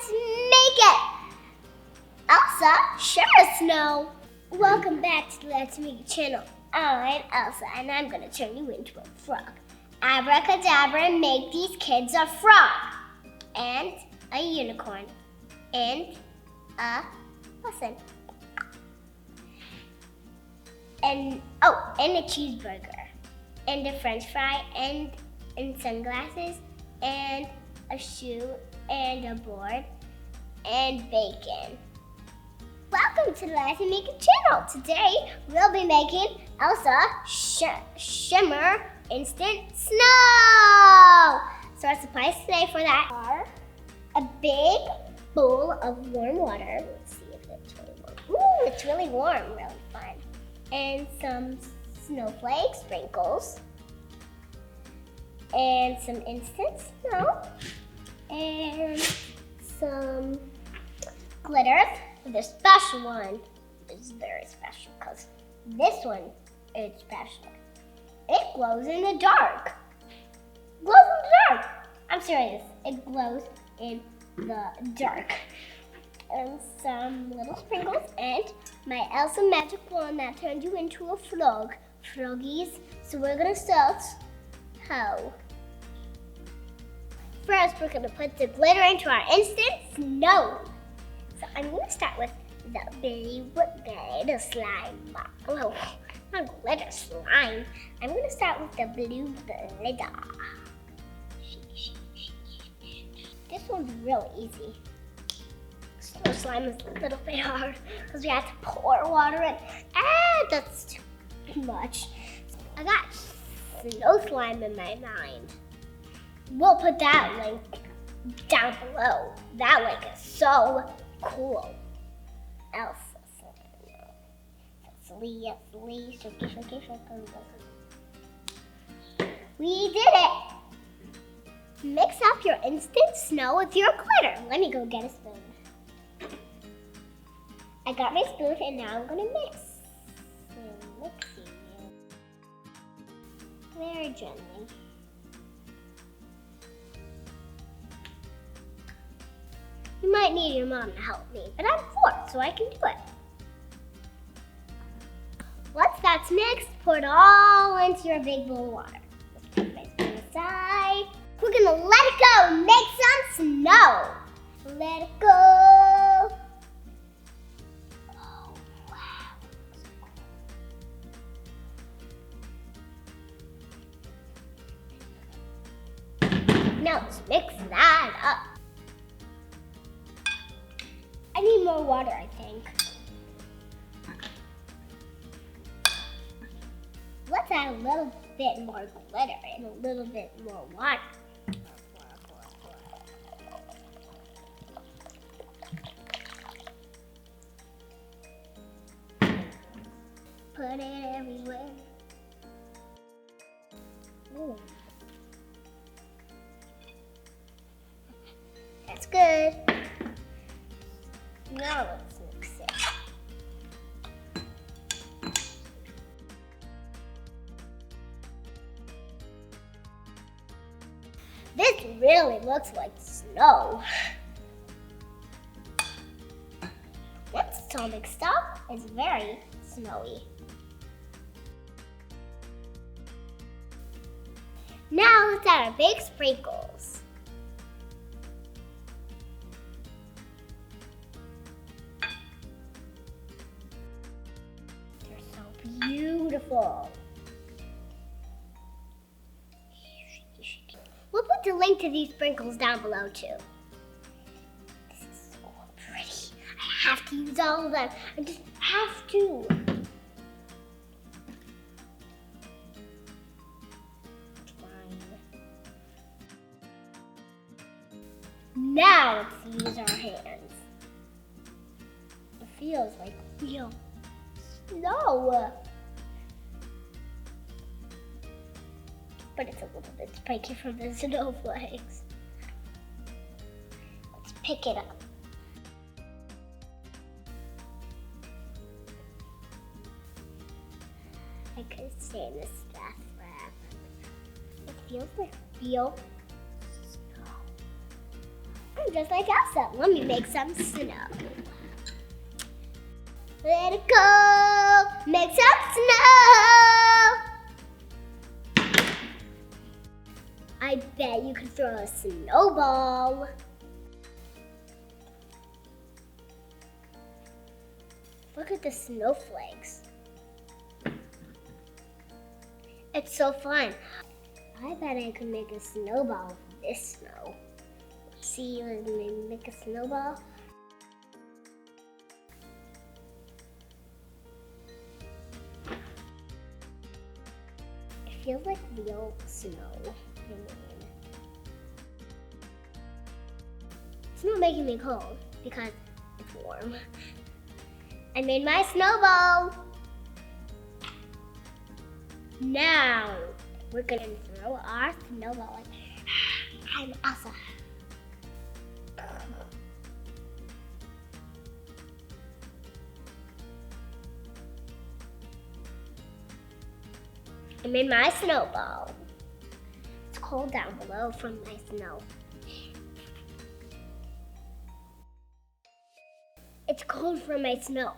let's make it! Elsa, Shimmer Snow. Welcome back to the Let's Make It channel. I'm Elsa and I'm gonna turn you into a frog. Abracadabra and make these kids a frog. And a unicorn. And a person. And a cheeseburger. And a french fry and sunglasses and a shoe and a board and bacon. Welcome to the Let's Make It channel. Today we'll be making Elsa Shimmer Instant Snow. So our supplies today for that are a big bowl of warm water. Let's see if it's really warm. Ooh, it's really warm, really fun. And some snowflake sprinkles. And some instant snow. And some glitter. The special one is very special because this one is special. It glows in the dark. Glows in the dark. I'm serious. It glows in the dark. And some little sprinkles and my Elsa magic wand that turned you into a frog. Froggies. So we're gonna start how? First, we're gonna put the glitter into our instant snow. So I'm gonna start with the blue glitter slime. Oh, not glitter slime. I'm gonna start with the blue glitter. This one's really easy. Snow slime is a little bit hard because we have to pour water in. That's too much. I got snow slime in my mind. We'll put that link down below. That link is so cool. Elsa. We did it. Mix up your instant snow with your glitter. Let me go get a spoon. I got my spoon and now I'm gonna mix. Mixing it very gently. You might need your mom to help me, but I'm 4, so I can do it. Once that's mixed, pour it all into your big bowl of water. Let's put my spoon aside. We're gonna let it go, make some snow. Let it go. Oh, wow. Now let's mix that up. I need more water, I think. Let's add a little bit more glitter and a little bit more water. Put it everywhere. Ooh. That's good. Now let's mix it. This really looks like snow. Once it's all mixed up, it's very snowy. Now let's add our big sprinkles. Beautiful. We'll put the link to these sprinkles down below too. This is so pretty. I have to use all of them. I just have to. Fine. Now let's use our hands. It feels like real snow. But it's a little bit spiky from the snowflakes. Let's pick it up. I could stay in this stuff forever. It feels like real snow. just like Elsa. Let me make some snow. Let it go, make some snow. I bet you could throw a snowball. Look at the snowflakes. It's so fun. I bet I could make a snowball with this snow. See, let me make a snowball. It feels like real snow. It's not making me cold because it's warm. I made my snowball. Now we're gonna throw our snowball. I'm Elsa. I made my snowball. It's cold down below from my snow. It's cold from my snow.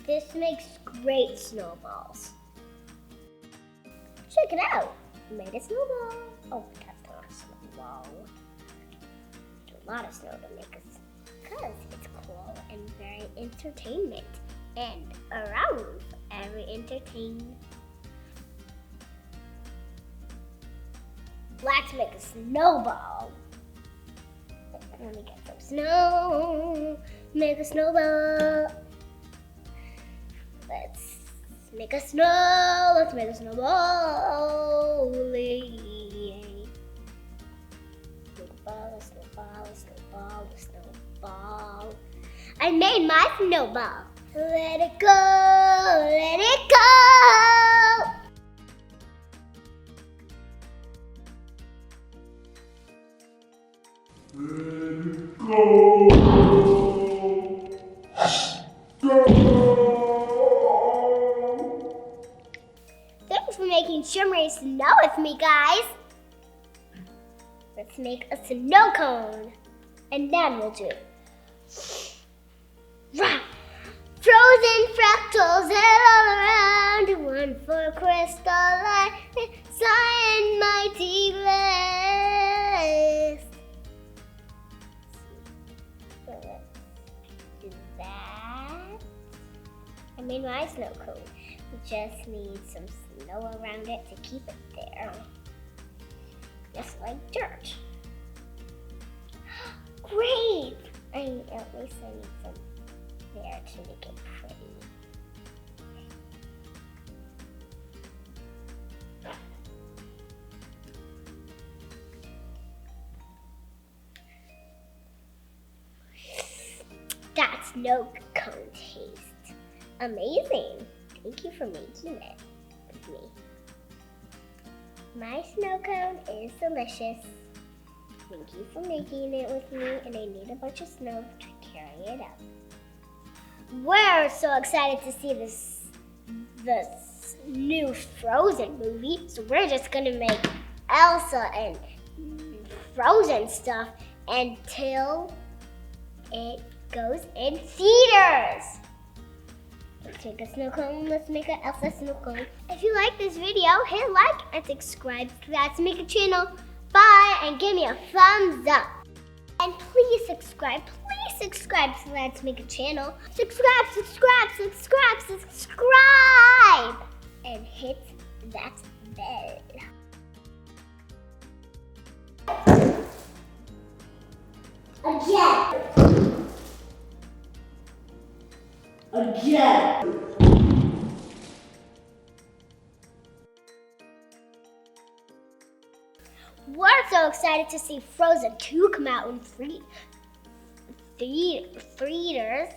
This makes great snowballs. Check it out. I made a snowball. Oh, that's not a snowball. A lot of snow to make us because it's cool and very entertainment and around every entertainment. Let's make a snowball. Let me get some snow. Make a snowball. Let's make a snow. Let's make a snowball. Snowball, snowball, snowball, snowball. I made my snowball. Let it go, let it go. Thanks for making shimmery snow with me, guys. Let's make a snow cone. And then we'll do frozen fractals all around. One for crystalline, sign mighty bliss. Do that. I made my snow cone. We just need some snow around it to keep it there. Just like dirt. Great! At least I need some there to make it pretty. That snow cone tastes amazing. Thank you for making it with me. My snow cone is delicious. Thank you for making it with me, and I need a bunch of snow to carry it up. We're so excited to see this new Frozen movie, so we're just gonna make Elsa and Frozen stuff until it goes in theaters. Let's make a snow cone. Let's make an Elsa snow cone. If you like this video, hit like and subscribe to Let's Make a channel. Bye, and give me a thumbs up. And please subscribe to Let's Make a channel. Subscribe, subscribe, subscribe, subscribe. And hit that bell. Again. We're so excited to see Frozen 2 come out in theaters.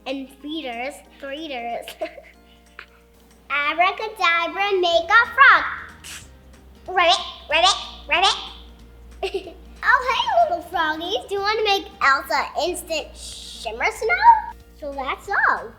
And theaters. Abracadabra, make a frog. Rabbit. Oh, hey, little froggies. Do you want to make Elsa instant shimmer snow? So that's all.